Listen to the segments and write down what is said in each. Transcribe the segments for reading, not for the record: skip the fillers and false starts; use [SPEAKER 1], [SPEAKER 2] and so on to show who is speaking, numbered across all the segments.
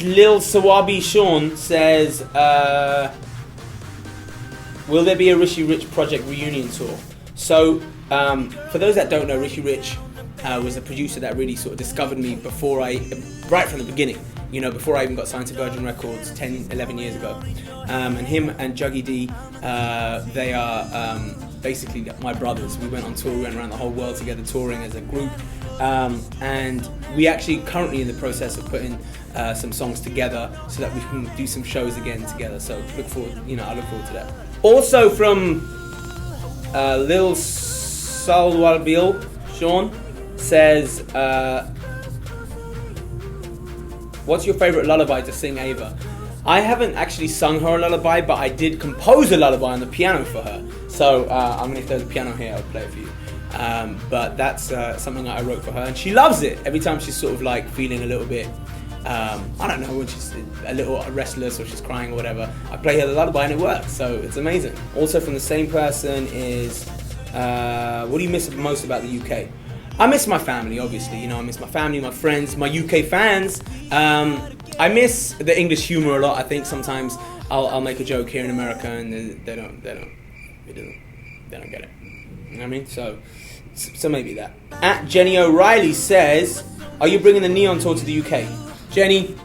[SPEAKER 1] Lil Sawabi Sean says, will there be a Rishi Rich Project reunion tour? So, for those that don't know, Rishi Rich was the producer that really sort of discovered me right from the beginning. You know, before I even got signed to Virgin Records 10, 11 years ago. And him and Juggy D, they are basically my brothers. We went on tour, we went around the whole world together touring as a group. And we actually currently in the process of putting some songs together so that we can do some shows again together. So I look forward to that. Also from Lil Salwabil Sean says, what's your favorite lullaby to sing, Ava? I haven't actually sung her a lullaby, but I did compose a lullaby on the piano for her. So, if there's a piano here, I'll play it for you. But that's something that I wrote for her, and she loves it. Every time she's sort of like feeling a little bit, I don't know, when she's a little restless or she's crying or whatever, I play her the lullaby and it works. So it's amazing. Also from the same person is, what do you miss most about the UK? I miss my family, obviously. You know, I miss my family, my friends, my UK fans. I miss the English humor a lot. I think sometimes I'll make a joke here in America and they don't get it. You know what I mean? So maybe that. At Jenny O'Reilly says, are you bringing the Neon tour to the UK? Jenny,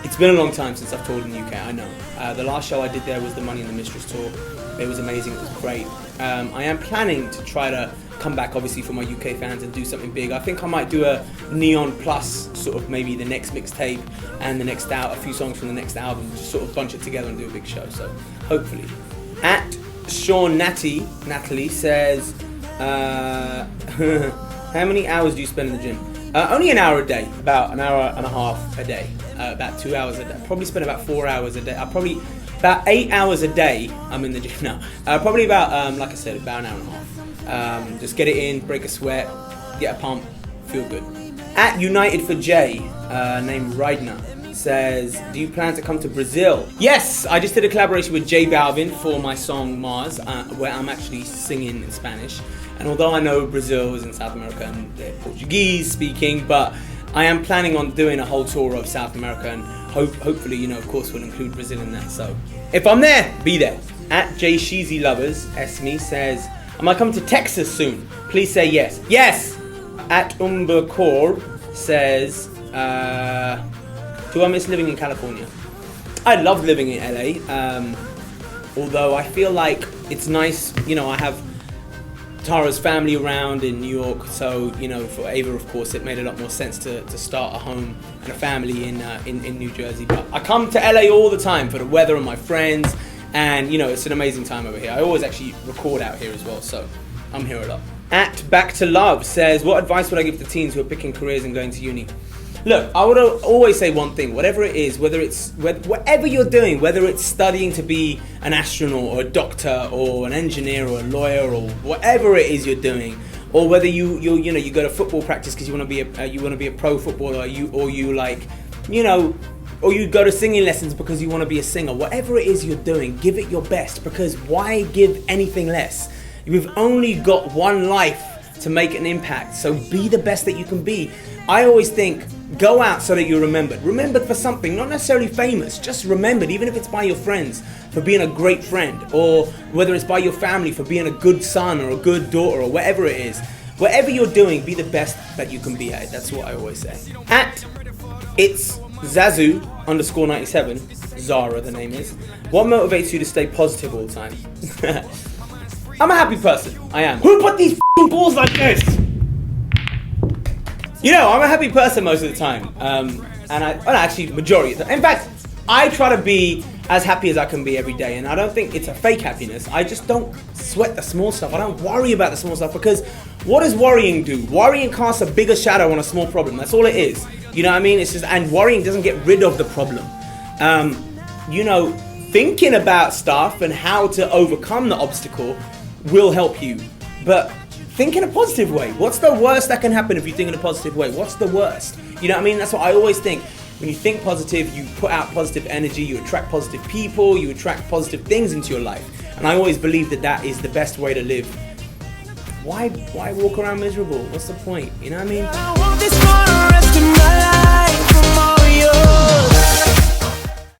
[SPEAKER 1] it's been a long time since I've toured in the UK, I know. The last show I did there was the Money and the Mistress tour. It was amazing, it was great. I am planning to try to come back, obviously, for my UK fans and do something big. I think I might do a Neon Plus, sort of maybe the next mixtape and a few songs from the next album, just sort of bunch it together and do a big show, so hopefully. At Sean Natalie says, how many hours do you spend in the gym? Only an hour a day, about an hour and a half a day, about 2 hours a day. Probably spend about 4 hours a day. About 8 hours a day I'm in the gym now. Probably about, like I said, about an hour and a half. Just get it in, break a sweat, get a pump, feel good. At United for Jay, named Rydna, says, do you plan to come to Brazil? Yes, I just did a collaboration with J Balvin for my song Mars, where I'm actually singing in Spanish. And although I know Brazil is in South America and they're Portuguese speaking, but I am planning on doing a whole tour of South America and hopefully, you know, of course, we'll include Brazil in that. So if I'm there, be there. At Sheezy Lovers, Esme says, am I coming to Texas soon? Please say yes. Yes! At Umbakor says, do I miss living in California? I love living in LA, although I feel like it's nice, you know, I have Tara's family around in New York, so, you know, for Ava, of course, it made a lot more sense to start a home and a family in New Jersey. But I come to LA all the time for the weather and my friends, and, you know, it's an amazing time over here. I always actually record out here as well, so I'm here a lot. At Back to Love says, what advice would I give to teens who are picking careers and going to uni? Look, I would always say one thing, whatever it is, whatever you're doing, whether it's studying to be an astronaut or a doctor or an engineer or a lawyer or whatever it is you're doing, or whether you go to football practice because you want to be a pro footballer, or you go to singing lessons because you want to be a singer, whatever it is you're doing, give it your best, because why give anything less? You've only got one life to make an impact, so be the best that you can be. I always think, go out so that you're remembered. Remembered for something, not necessarily famous, just remembered, even if it's by your friends, for being a great friend, or whether it's by your family for being a good son or a good daughter or whatever it is. Whatever you're doing, be the best that you can be at it. That's what I always say. At It's Zazu_97, Zara the name is, what motivates you to stay positive all the time? I'm a happy person, I am. Who put these f***ing balls like this? You know, I'm a happy person most of the time, actually majority of the time. In fact, I try to be as happy as I can be every day, and I don't think it's a fake happiness. I just don't sweat the small stuff. I don't worry about the small stuff, because what does worrying do? Worrying casts a bigger shadow on a small problem. That's all it is. You know what I mean? It's just, and worrying doesn't get rid of the problem. You know, thinking about stuff and how to overcome the obstacle will help you, but think in a positive way. What's the worst that can happen if you think in a positive way? What's the worst? You know what I mean? That's what I always think. When you think positive, you put out positive energy, you attract positive people, you attract positive things into your life. And I always believe that that is the best way to live. Why walk around miserable? What's the point? You know what I mean?